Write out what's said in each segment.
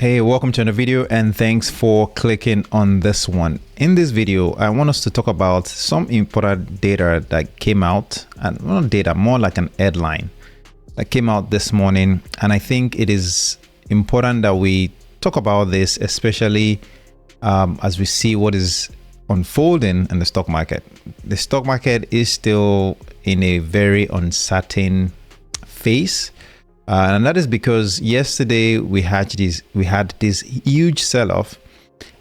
Hey, welcome to another video and thanks for clicking on this one. In this video, I want us to talk about some important data that came out, and not data, more like an headline that came out this morning. And I think it is important that we talk about this, especially as we see what is unfolding in the stock market. The stock market is still in a very uncertain phase. And that is because yesterday we had this huge sell-off,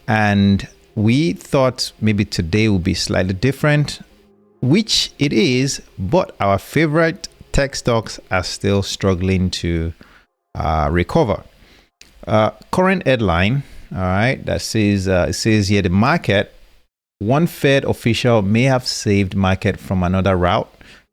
and we thought maybe today will be slightly different, which it is, but our favorite tech stocks are still struggling to recover. Current headline, all right, that says it says here the market, one Fed official may have saved market from another rout.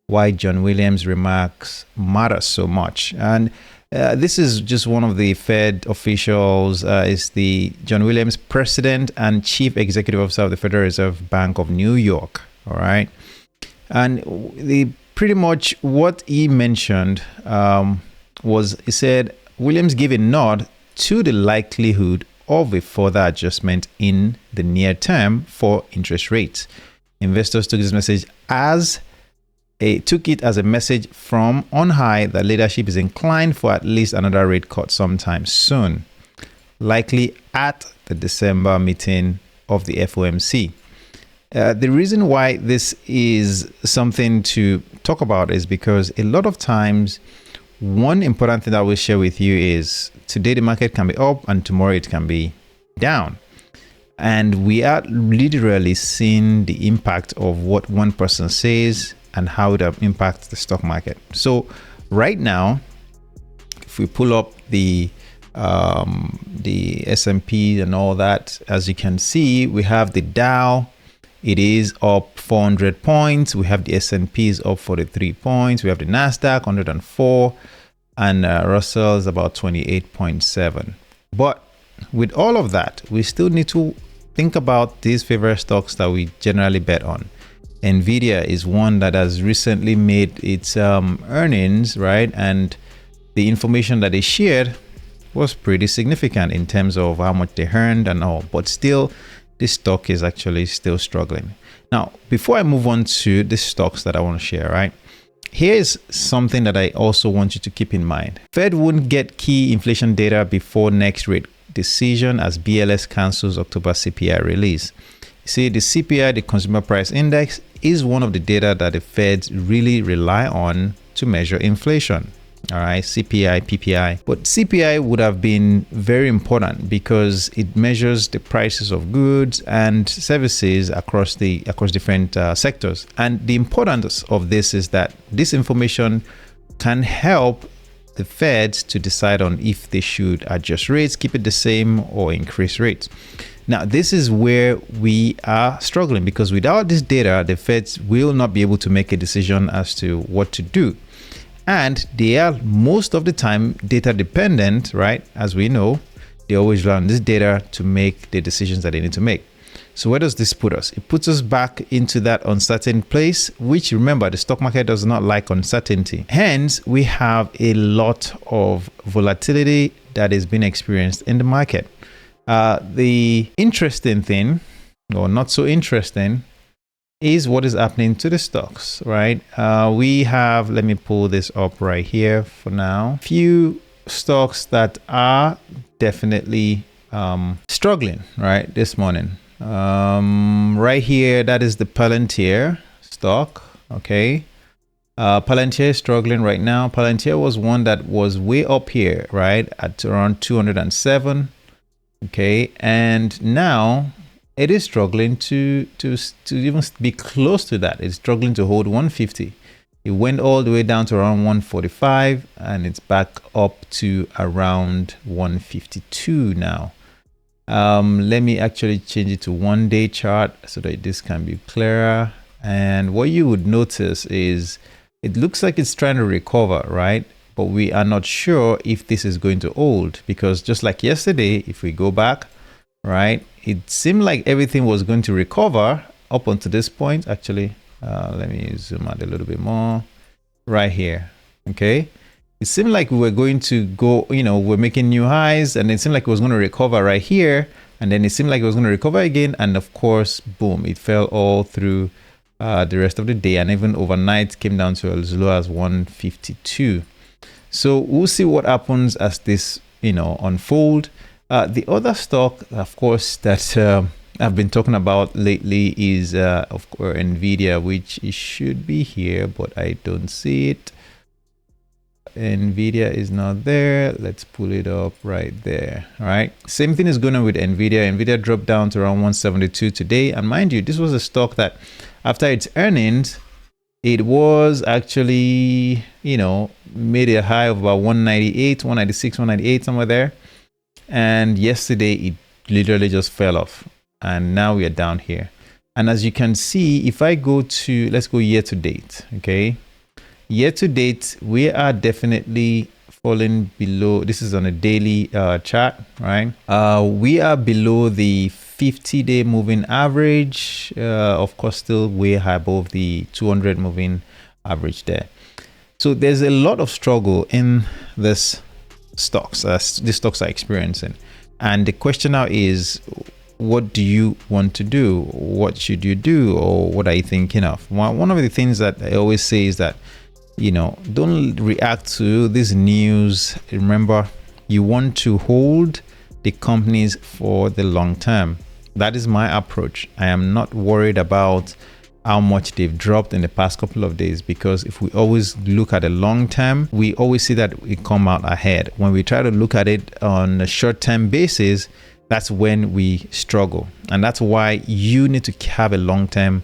Why John Williams' remarks matter so much. And this is just one of the Fed officials, is the John Williams, president and chief executive officer of the Federal Reserve Bank of New York. All right. And pretty much what he mentioned was, he said, Williams gave a nod to the likelihood of a further adjustment in the near term for interest rates. Investors took this message as a message from on high that leadership is inclined for at least another rate cut sometime soon, likely at the December meeting of the FOMC. The reason why this is something to talk about is because a lot of times, one important thing that I will share with you is today the market can be up and tomorrow it can be down. And we are literally seeing the impact of what one person says and how it impacts the stock market. So right now, if we pull up the S&P and all that, as you can see, we have the Dow, it is up 400 points. We have the S&P is up 43 points. We have the NASDAQ 104, and Russell is about 28.7. But with all of that, we still need to think about these favorite stocks that we generally bet on. Nvidia is one that has recently made its earnings, right? And the information that they shared was pretty significant in terms of how much they earned and all. But still, this stock is actually still struggling. Now, before I move on to the stocks that I want to share, right? Here is something that I also want you to keep in mind. Fed wouldn't get key inflation data before next rate decision as BLS cancels October CPI release. See, the CPI, the Consumer Price Index, is one of the data that the Feds really rely on to measure inflation. All right, CPI, PPI. But CPI would have been very important because it measures the prices of goods and services across different sectors. And the importance of this is that this information can help the Feds to decide on if they should adjust rates, keep it the same, or increase rates. Now, this is where we are struggling because without this data, the Feds will not be able to make a decision as to what to do. And they are most of the time data dependent, right? As we know, they always rely on this data to make the decisions that they need to make. So where does this put us? It puts us back into that uncertain place, which, remember, the stock market does not like uncertainty. Hence, we have a lot of volatility that is being experienced in the market. The interesting thing, or not so interesting, is what is happening to the stocks, right? We have, let me pull this up right here for now. Few stocks that are definitely struggling, right, this morning. Right here, that is the Palantir stock, okay? Palantir is struggling right now. Palantir was one that was way up here, right, at around 207. Okay, and now it is struggling to even be close to that. It's struggling to hold 150. It went all the way down to around 145, and it's back up to around 152 now. Let me actually change it to 1-day chart so that this can be clearer. And what you would notice is it looks like it's trying to recover, right? But we are not sure if this is going to hold because just like yesterday, if we go back, right, it seemed like everything was going to recover up until this point. Actually, let me zoom out a little bit more right here. Okay. it seemed like we were going to go, we're making new highs, and it seemed like it was going to recover right here. And then it seemed like it was going to recover again. And of course, boom, it fell all through the rest of the day. And even overnight came down to as low as 152. So we'll see what happens as this, unfold. The other stock, of course, that I've been talking about lately is, of course, NVIDIA, which it should be here, but I don't see it. NVIDIA is not there. Let's pull it up right there. All right. Same thing is going on with NVIDIA. NVIDIA dropped down to around 172 today. And mind you, this was a stock that after its earnings, it was actually, made a high of about 198, 196, 198, somewhere there. And yesterday, it literally just fell off. And now we are down here. And as you can see, if I go to, let's go year to date. Okay. Year to date, we are definitely falling below. This is on a daily chart, right? We are below the 50-day moving average. Of course, still way high above the 200 moving average there. So there's a lot of struggle in this stocks, these stocks are experiencing. And the question now is, what do you want to do? What should you do? Or what are you thinking of? One of the things that I always say is that, don't react to this news. Remember, you want to hold the companies for the long term. That is my approach. I am not worried about how much they've dropped in the past couple of days, because if we always look at the long term, we always see that we come out ahead. When we try to look at it on a short-term basis, that's when we struggle. And that's why you need to have a long-term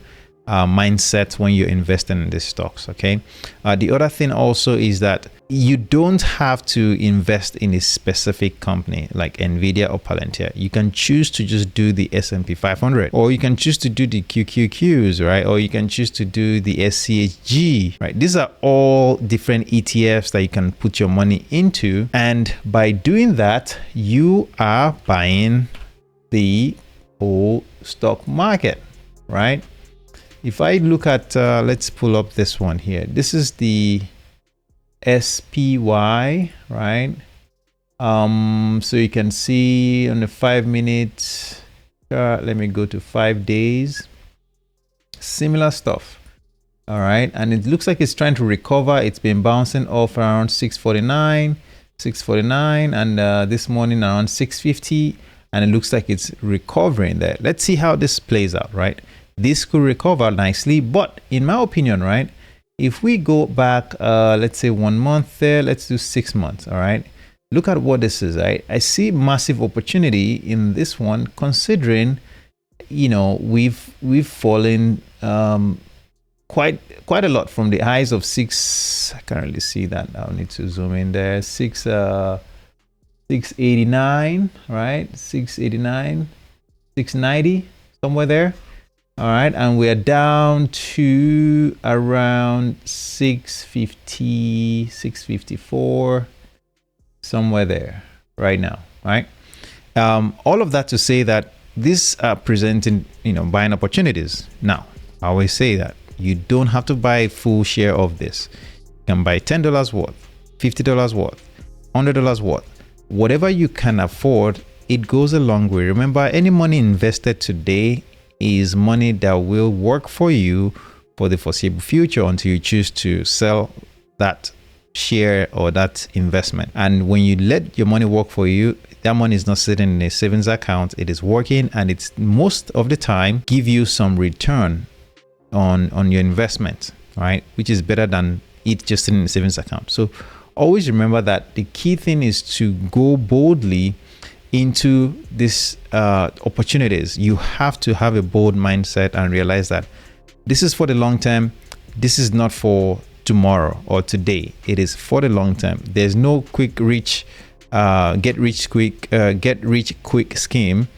mindset when you're investing in these stocks. Okay. The other thing also is that you don't have to invest in a specific company like NVIDIA or Palantir. You can choose to just do the S&P 500, or you can choose to do the QQQs, right? Or you can choose to do the SCHG, right? These are all different ETFs that you can put your money into. And by doing that, you are buying the whole stock market, right? If I look at, let's pull up this one here. This is the SPY, right? So you can see on the 5 minute chart, let me go to 5 days. Similar stuff. All right. And it looks like it's trying to recover. It's been bouncing off around 649, and this morning around 650. And it looks like it's recovering there. Let's see how this plays out, right? This could recover nicely, but in my opinion, right, if we go back, let's say 1 month there, let's do 6 months. All right. Look at what this is. Right? I see massive opportunity in this one, considering, we've fallen quite a lot from the highs of 6. I can't really see that. I'll need to zoom in there. 689, right? 689, 690, somewhere there. All right, and we're down to around 650, 654, somewhere there right now, right? All of that to say that these are presenting, buying opportunities. Now, I always say that you don't have to buy a full share of this. You can buy $10 worth, $50 worth, $100 worth, whatever you can afford. It goes a long way. Remember, any money invested today is money that will work for you for the foreseeable future until you choose to sell that share or that investment. And when you let your money work for you, that money is not sitting in a savings account. It is working, and it's most of the time give you some return on your investment, right? Which is better than it just sitting in a savings account. So always remember that the key thing is to go boldly into these opportunities. You have to have a bold mindset and realize that this is for the long term. This is not for tomorrow or today. It is for the long term. There's no quick rich, get rich quick scheme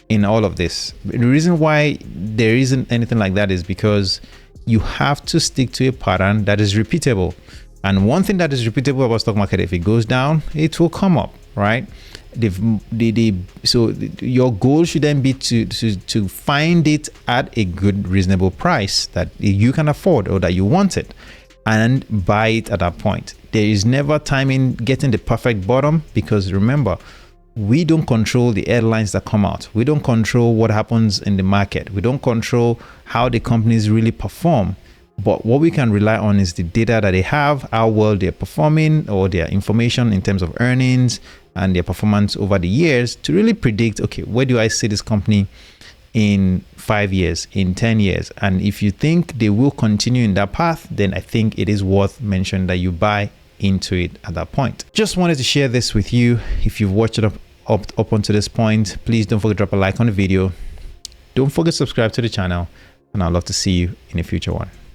in all of this. The reason why there isn't anything like that is because you have to stick to a pattern that is repeatable. And one thing that is repeatable about stock market, if it goes down, it will come up, right? So your goal should then be to find it at a good, reasonable price that you can afford or that you want it. and buy it at that point. There is never time in getting the perfect bottom, because remember, we don't control the headlines that come out. We don't control what happens in the market. We don't control how the companies really perform. But what we can rely on is the data that they have, how well they're performing, or their information in terms of earnings and their performance over the years, to really predict, okay, where do I see this company in 5 years, in 10 years? And if you think they will continue in that path, then I think it is worth mentioning that you buy into it at that point. Just wanted to share this with you. If you've watched it up until this point, please don't forget to drop a like on the video. Don't forget to subscribe to the channel, and I'd love to see you in a future one.